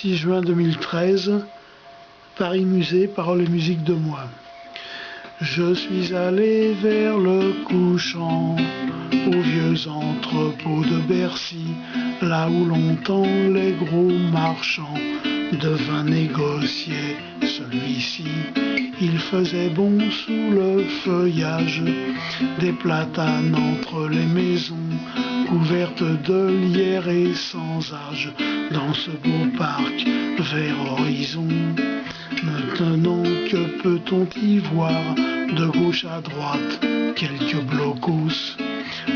6 juin 2013, Paris Musée, paroles et musique de moi. Je suis allé vers le couchant, aux vieux entrepôts de Bercy, là où longtemps les gros marchands de vin négociaient celui-ci. Il faisait bon sous le feuillage des platanes entre les maisons, couvertes de lierre et sans âge, dans ce beau parc vers horizon. Maintenant, que peut-on y voir de gauche à droite, quelques blocos?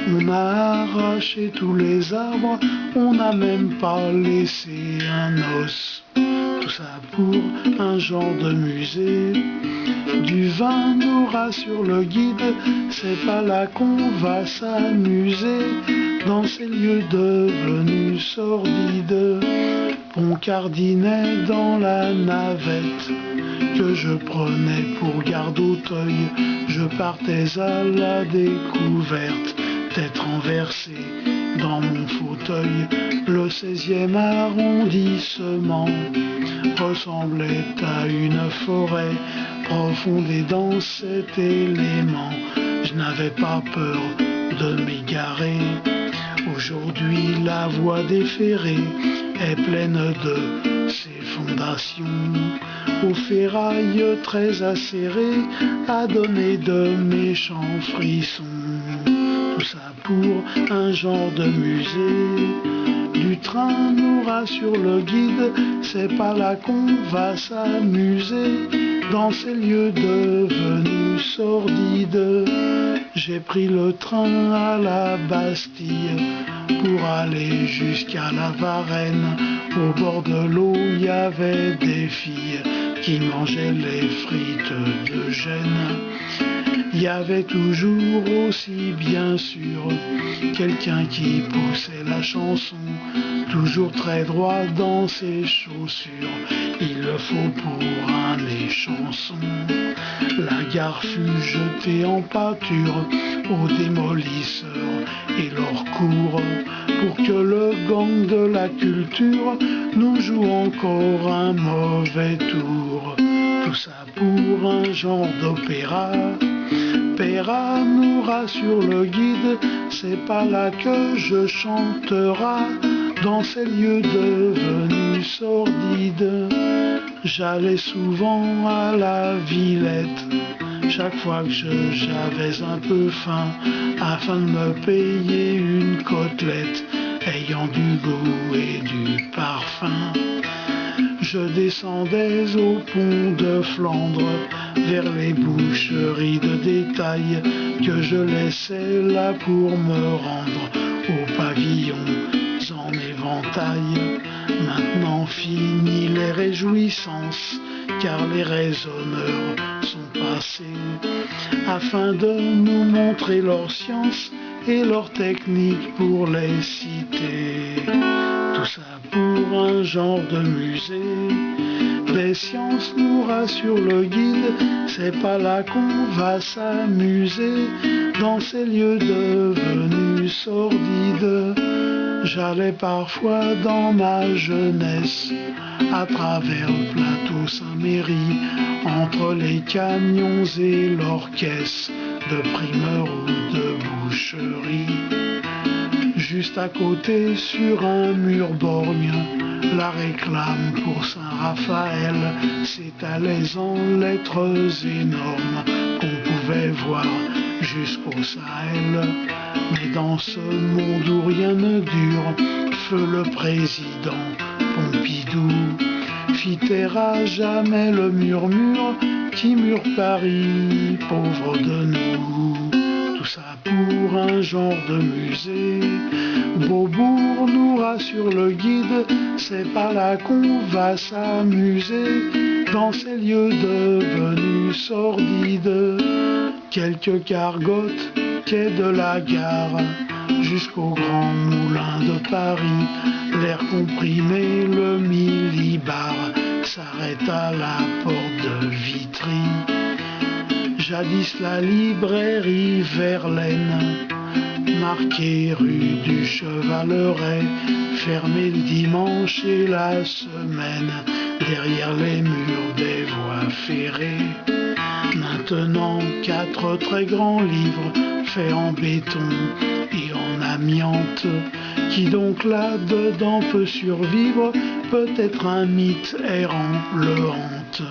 On a arraché tous les arbres, on n'a même pas laissé un os. Tout ça pour un genre de musée. Du vin nous rassure le guide, c'est pas là qu'on va s'amuser, dans ces lieux devenus sordides. Poncardinet dans la navette que je prenais pour garde Auteuil, je partais à la découverte, tête renversée dans mon fauteuil. Le 16e arrondissement ressemblait à une forêt profonde, et dans cet élément je n'avais pas peur de m'égarer. Aujourd'hui la voie des ferrés est pleine de ces fondations, aux ferrailles très acérées, à donner de méchants frissons. Tout ça pour un genre de musée. Du train nous rassure le guide, c'est pas là qu'on va s'amuser, dans ces lieux devenus sordides. J'ai pris le train à la Bastille pour aller jusqu'à la Varenne. Au bord de l'eau, il y avait des filles qui mangeaient les frites de Gênes. Il y avait toujours aussi bien sûr quelqu'un qui poussait la chanson, toujours très droit dans ses chaussures, il le faut pour un échanson. La gare fut jetée en pâture aux démolisseurs et leur cours, pour que le gang de la culture nous joue encore un mauvais tour. Tout ça pour un genre d'opéra. Péra nous rassure le guide, c'est pas là que je chanterai, dans ces lieux devenus sordides. J'allais souvent à la Villette, chaque fois que j'avais un peu faim, afin de me payer une côtelette ayant du goût et du parfum. Je descendais au pont de Flandre, vers les boucheries de détail, que je laissais là pour me rendre au pavillon en éventail. Maintenant fini les réjouissances, car les raisonneurs sont passés, afin de nous montrer leur science et leur technique pour les citer. Tout ça pour un genre de musée. Des sciences nous rassurent le guide, c'est pas là qu'on va s'amuser, dans ces lieux devenus sordides. J'allais parfois dans ma jeunesse, à travers le plateau Saint-Méry, entre les camions et l'orchestre de primeurs ou de boucherie. Juste à côté, sur un mur borgne, la réclame pour Saint-Raphaël s'étalait en lettres énormes qu'on pouvait voir jusqu'au Sahel. Mais dans ce monde où rien ne dure, feu le président Pompidou fit taire à jamais le murmure qui mure Paris, pauvre de nous. Tout ça pour un genre de musée. Beaubourg nous rassure le guide, c'est pas là qu'on va s'amuser, dans ces lieux devenus sordides. Quelques cargottes, quai de la gare, jusqu'au grand moulin de Paris, l'air comprimé, le millibar s'arrête à la porte de Vitry. Jadis la librairie Verlaine, marquée rue du Chevaleret, fermé le dimanche et la semaine, derrière les murs des voies ferrées. Maintenant 4 très grands livres faits en béton et en amiante. Qui donc là-dedans peut survivre? Peut-être un mythe errant le hante.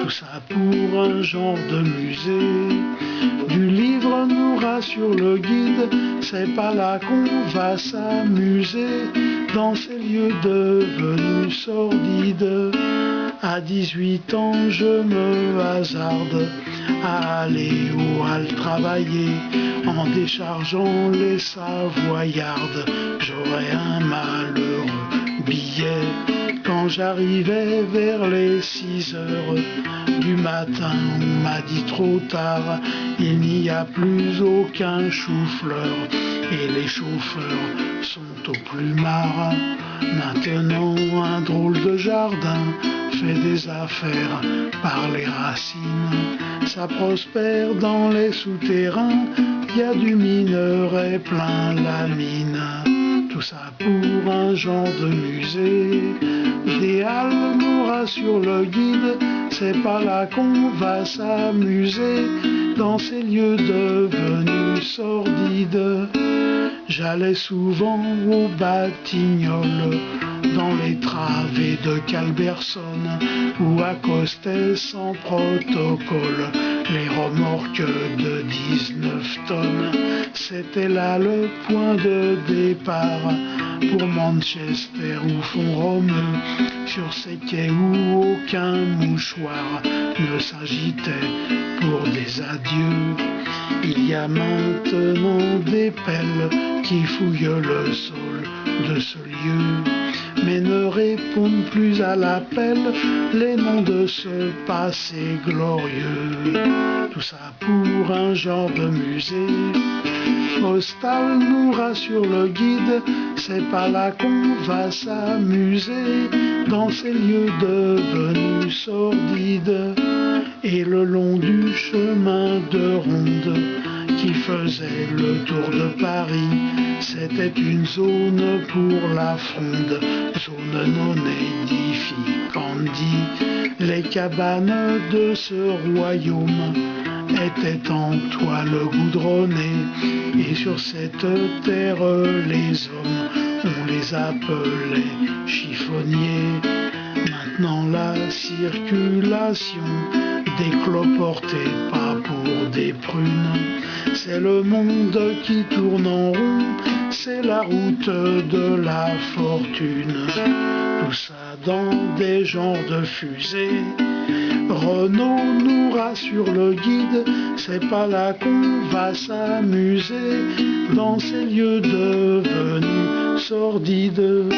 Tout ça pour un genre de musée. Du livre nous rassure le guide, c'est pas là qu'on va s'amuser dans ces lieux devenus sordides. À 18 ans, je me hasarde à aller au hall travailler en déchargeant les savoyardes. J'aurais un malheureux billet quand j'arrivais vers les 6 heures du matin. On m'a dit trop tard, il n'y a plus aucun chou-fleur et les chauffeurs sont au plumard. Maintenant un drôle de jardin fait des affaires par les racines. Ça prospère dans les souterrains, y a du minerai plein la mine. Tout ça pour un genre de musée. Des halles nous rassure le guide, c'est pas là qu'on va s'amuser dans ces lieux devenus sordides. J'allais souvent aux Batignolles, dans les travées de Calbersonne, où accostaient sans protocole les remorques de 19 tonnes. C'était là le point de départ pour Manchester ou Font-Romeu, sur ces quais où aucun mouchoir ne s'agitait pour des adieux. Il y a maintenant des pelles qui fouillent le sol de ce lieu, mais ne répondent plus à l'appel les noms de ce passé glorieux. Tout ça pour un genre de musée. Postal nous rassure le guide, c'est pas là qu'on va s'amuser dans ces lieux devenus sordides. Et le long du chemin de ronde qui faisait le tour de Paris, c'était une zone pour la fronde, zone non édificandi. Les cabanes de ce royaume étaient en toile goudronnée, et sur cette terre les hommes, on les appelait chiffonniers. Maintenant la circulation des cloportés, pas pour des prunes. C'est le monde qui tourne en rond, c'est la route de la fortune. Tout ça dans des genres de fusées. Renault nous rassure le guide, c'est pas là qu'on va s'amuser dans ces lieux devenus sordides.